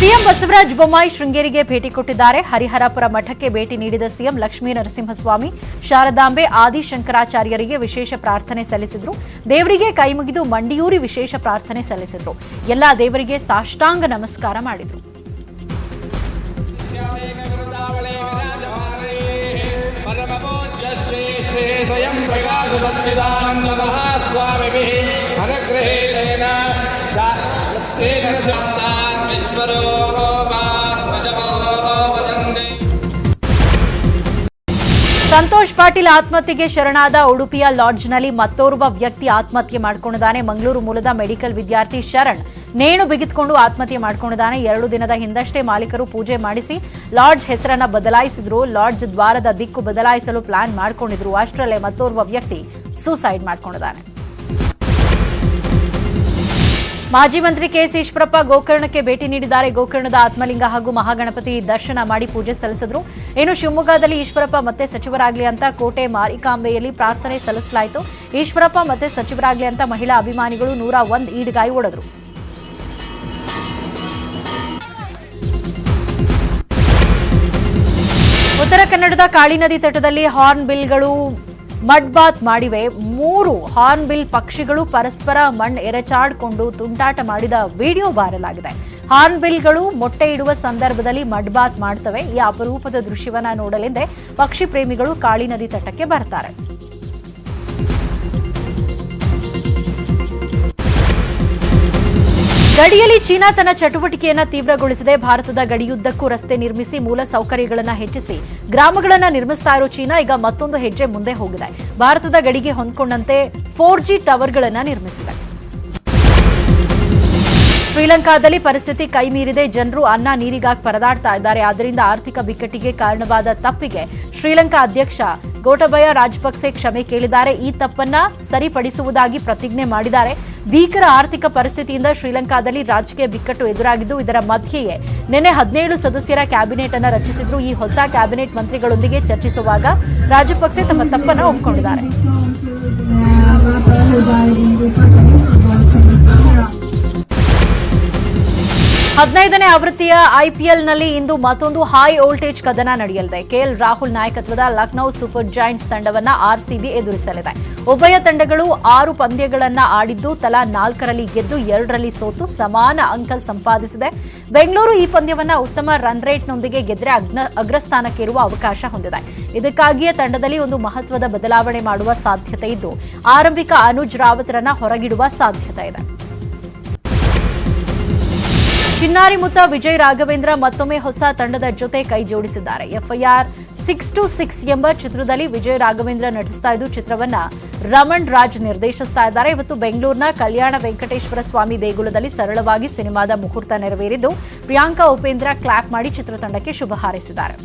CM Basavaraj Bommai ಶೃಂಗೇರಿಗೆ ಭೇಟಿ ಕೊಟ್ಟಿದ್ದಾರೆ. ಹರಿಹರಪುರ ಮಠಕ್ಕೆ ಭೇಟಿ ನೀಡಿದ ಸಿಎಂ ಲಕ್ಷ್ಮೀ ನರಸಿಂಹಸ್ವಾಮಿ, ಶಾರದಾಂಬೆ, ಆದಿಶಂಕರಾಚಾರ್ಯರಿಗೆ ವಿಶೇಷ ಪ್ರಾರ್ಥನೆ ಸಲ್ಲಿಸಿದ್ರು. ದೇವರಿಗೆ ಕೈಮುಗಿದು ಮಂಡಿಯೂರಿ ವಿಶೇಷ ಪ್ರಾರ್ಥನೆ ಸಲ್ಲಿಸಿದ್ರು. ಎಲ್ಲ ದೇವರಿಗೆ ಸಾಷ್ಟಾಂಗ ನಮಸ್ಕಾರ ಮಾಡಿದ್ರು. ಸಂತೋಷ್ ಪಾಟೀಲ್ ಆತ್ಮಹತ್ಯೆಗೆ ಶರಣಾದ ಉಡುಪಿಯ ಲಾಡ್ಜ್ನಲ್ಲಿ ಮತ್ತೋರ್ವ ವ್ಯಕ್ತಿ ಆತ್ಮಹತ್ಯೆ ಮಾಡಿಕೊಂಡಿದ್ದಾನೆ. ಮಂಗಳೂರು ಮೂಲದ ಮೆಡಿಕಲ್ ವಿದ್ಯಾರ್ಥಿ ಶರಣ್ ನೇಣು ಬಿಗಿದುಕೊಂಡು ಆತ್ಮಹತ್ಯೆ ಮಾಡಿಕೊಂಡಿದ್ದಾನೆ. 2 ದಿನದ ಹಿಂದಷ್ಟೇ ಮಾಲೀಕರು ಪೂಜೆ ಮಾಡಿಸಿ ಲಾಡ್ಜ್ ಹೆಸರನ್ನ ಬದಲಾಯಿಸಿದ್ರು. ಲಾಡ್ಜ್ ದ್ವಾರದ ದಿಕ್ಕು ಬದಲಾಯಿಸಲು ಪ್ಲಾನ್ ಮಾಡಿಕೊಂಡಿದ್ರು. ಅಷ್ಟರಲ್ಲೇ ಮತ್ತೋರ್ವ ವ್ಯಕ್ತಿ ಸೂಸೈಡ್ ಮಾಡಿಕೊಂಡಿದ್ದಾನೆ. ಮಾಜಿ ಮಂತ್ರಿ ಕೆಎಸ್ ಈಶ್ವರಪ್ಪ ಗೋಕರ್ಣಕ್ಕೆ ಭೇಟಿ ನೀಡಿದ್ದಾರೆ. ಗೋಕರ್ಣದ ಆತ್ಮಲಿಂಗ ಹಾಗೂ ಮಹಾಗಣಪತಿ ದರ್ಶನ ಮಾಡಿ ಪೂಜೆ ಸಲ್ಲಿಸಿದ್ರು. ಇನ್ನು ಶಿವಮೊಗ್ಗದಲ್ಲಿ ಈಶ್ವರಪ್ಪ ಮತ್ತೆ ಸಚಿವರಾಗಲಿ ಅಂತ ಕೋಟೆ ಮಾರಿಕಾಂಬೆಯಲ್ಲಿ ಪ್ರಾರ್ಥನೆ ಸಲ್ಲಿಸಲಾಯಿತು. ಈಶ್ವರಪ್ಪ ಮತ್ತೆ ಸಚಿವರಾಗಲಿ ಅಂತ ಮಹಿಳಾ ಅಭಿಮಾನಿಗಳು 101 ಈಡ್ಗಾಯಿ ಹೊಡೆದ್ರು. ಉತ್ತರ ಕನ್ನಡದ ಕಾಳಿ ನದಿ ತಟದಲ್ಲಿ ಹಾರ್ನ್ ಬಿಲ್ಗಳು ಮಡ್ ಬಾತ್ ಮಾಡಿವೆ. 3 ಹಾರ್ನ್ ಬಿಲ್ ಪಕ್ಷಿಗಳು ಪರಸ್ಪರ ಮಣ್ಣು ಎರಚಾಡಿಕೊಂಡು ತುಂಟಾಟ ಮಾಡಿದ ವಿಡಿಯೋ ವೈರಲ್ ಆಗಿದೆ. ಹಾರ್ನ್ ಬಿಲ್ಗಳು ಮೊಟ್ಟೆ ಇಡುವ ಸಂದರ್ಭದಲ್ಲಿ ಮಡ್ ಬಾತ್ ಮಾಡ್ತವೆ. ಈ ಅಪರೂಪದ ದೃಶ್ಯವನ್ನ ನೋಡಲೆಂದೇ ಪಕ್ಷಿ ಪ್ರೇಮಿಗಳು ಕಾಳಿ ನದಿ ತಟಕ್ಕೆ ಬರ್ತಾರೆ. ಗಡಿಯಲ್ಲಿ ಚೀನಾ ತನ್ನ ಚಟುವಟಿಕೆಯನ್ನು ತೀವ್ರಗೊಳಿಸಿದೆ. ಭಾರತದ ಗಡಿಯುದ್ದಕ್ಕೂ ರಸ್ತೆ ನಿರ್ಮಿಸಿ ಮೂಲ ಸೌಕರ್ಯಗಳನ್ನು ಹೆಚ್ಚಿಸಿ ಗ್ರಾಮಗಳನ್ನು ನಿರ್ಮಿಸ್ತಾ ಇರೋ ಚೀನಾ ಈಗ ಮತ್ತೊಂದು ಹೆಜ್ಜೆ ಮುಂದೆ ಹೋಗಿದೆ. ಭಾರತದ ಗಡಿಗೆ ಹೊಂದಿಕೊಂಡಂತೆ 4G ಟವರ್ಗಳನ್ನು ನಿರ್ಮಿಸಿದೆ. ಶ್ರೀಲಂಕಾದಲ್ಲಿ ಪರಿಸ್ಥಿತಿ ಕೈಮೀರಿದೆ. ಜನರು ಅನ್ನ ನೀರಿಗಾಗಿ ಪರದಾಡ್ತಾ ಇದ್ದಾರೆ. ಆದ್ದರಿಂದ ಆರ್ಥಿಕ ಬಿಕ್ಕಟ್ಟಿಗೆ ಕಾರಣವಾದ ತಪ್ಪಿಗೆ ಶ್ರೀಲಂಕಾ ಅಧ್ಯಕ್ಷ ಗೋಟಬಯ ರಾಜಪಕ್ಸೆ ಕ್ಷಮೆ ಕೇಳಿದ್ದಾರೆ. ಈ ತಪ್ಪನ್ನ ಸರಿಪಡಿಸುವುದಾಗಿ ಪ್ರತಿಜ್ಞೆ ಮಾಡಿದ್ದಾರೆ. ಭೀಕರ ಆರ್ಥಿಕ ಪರಿಸ್ಥಿತಿಯಿಂದ ಶ್ರೀಲಂಕಾದಲ್ಲಿ ರಾಜಕೀಯ ಬಿಕ್ಕಟ್ಟು ಎದುರಾಗಿದ್ದು, ಇದರ ಮಧ್ಯೆಯೇ ನಿನ್ನೆ 17 ಸದಸ್ಯರ ಕ್ಯಾಬಿನೆಟ್ ಅನ್ನು ರಚಿಸಿದ್ರು. ಈ ಹೊಸ ಕ್ಯಾಬಿನೆಟ್ ಮಂತ್ರಿಗಳೊಂದಿಗೆ ಚರ್ಚಿಸುವಾಗ ರಾಜಪಕ್ಸೆ ತಮ್ಮ ತಪ್ಪನ್ನು ಒಪ್ಪಿಕೊಂಡಿದ್ದಾರೆ. 15ನೇ ಆವೃತ್ತಿಯ ಐಪಿಎಲ್ನಲ್ಲಿ ಇಂದು ಮತ್ತೊಂದು ಹೈ ವೋಲ್ಟೇಜ್ ಕದನ ನಡೆಯಲಿದೆ. ಕೆಎಲ್ ರಾಹುಲ್ ನಾಯಕತ್ವದ ಲಕ್ನೋ ಸೂಪರ್ ಜೈಂಟ್ಸ್ ತಂಡವನ್ನ ಆರ್ಸಿಬಿ ಎದುರಿಸಲಿದೆ. ಉಭಯ ತಂಡಗಳು 6 ಪಂದ್ಯಗಳನ್ನ ಆಡಿದ್ದು ತಲಾ 4ರಲ್ಲಿ ಗೆದ್ದು 2ರಲ್ಲಿ ಸೋತು ಸಮಾನ ಅಂಕ ಸಂಪಾದಿಸಿದೆ. ಬೆಂಗಳೂರು ಈ ಪಂದ್ಯವನ್ನ ಉತ್ತಮ ರನ್ ರೇಟ್ನೊಂದಿಗೆ ಗೆದ್ರೆ ಅಗ್ರಸ್ಥಾನಕ್ಕೇರುವ ಅವಕಾಶ ಹೊಂದಿದೆ. ಇದಕ್ಕಾಗಿಯೇ ತಂಡದಲ್ಲಿ ಒಂದು ಮಹತ್ವದ ಬದಲಾವಣೆ ಮಾಡುವ ಸಾಧ್ಯತೆ ಇದ್ದು, ಆರಂಭಿಕ ಅನುಜ್ ರಾವತ್ರನ್ನ ಹೊರಗಿಡುವ ಸಾಧ್ಯತೆ ಇದೆ. ಚಿನ್ನಾರಿ ಮುತ್ತ ವಿಜಯ್ ರಾಘವೇಂದ್ರ ಮತ್ತೊಮ್ಮೆ ಹೊಸ ತಂಡದ ಜೊತೆ ಕೈ ಜೋಡಿಸಿದ್ದಾರೆ. FIR 626 ಎಂಬ ಚಿತ್ರದಲ್ಲಿ ವಿಜಯ್ ರಾಘವೇಂದ್ರ ನಟಿಸ್ತಾ ಇದ್ದು, ಚಿತ್ರವನ್ನ ರಮಣ್ ರಾಜ್ ನಿರ್ದೇಶಿಸ್ತಾ ಇದ್ದಾರೆ. ಇವತ್ತು ಬೆಂಗಳೂರಿನ ಕಲ್ಯಾಣ ವೆಂಕಟೇಶ್ವರ ಸ್ವಾಮಿ ದೇಗುಲದಲ್ಲಿ ಸರಳವಾಗಿ ಸಿನಿಮಾದ ಮುಹೂರ್ತ ನೆರವೇರಿದ್ದು, ಪ್ರಿಯಾಂಕಾ ಉಪೇಂದ್ರ ಕ್ಲಾಪ್ ಮಾಡಿ ಚಿತ್ರತಂಡಕ್ಕೆ ಶುಭ ಹಾರೈಸಿದ್ದಾರೆ.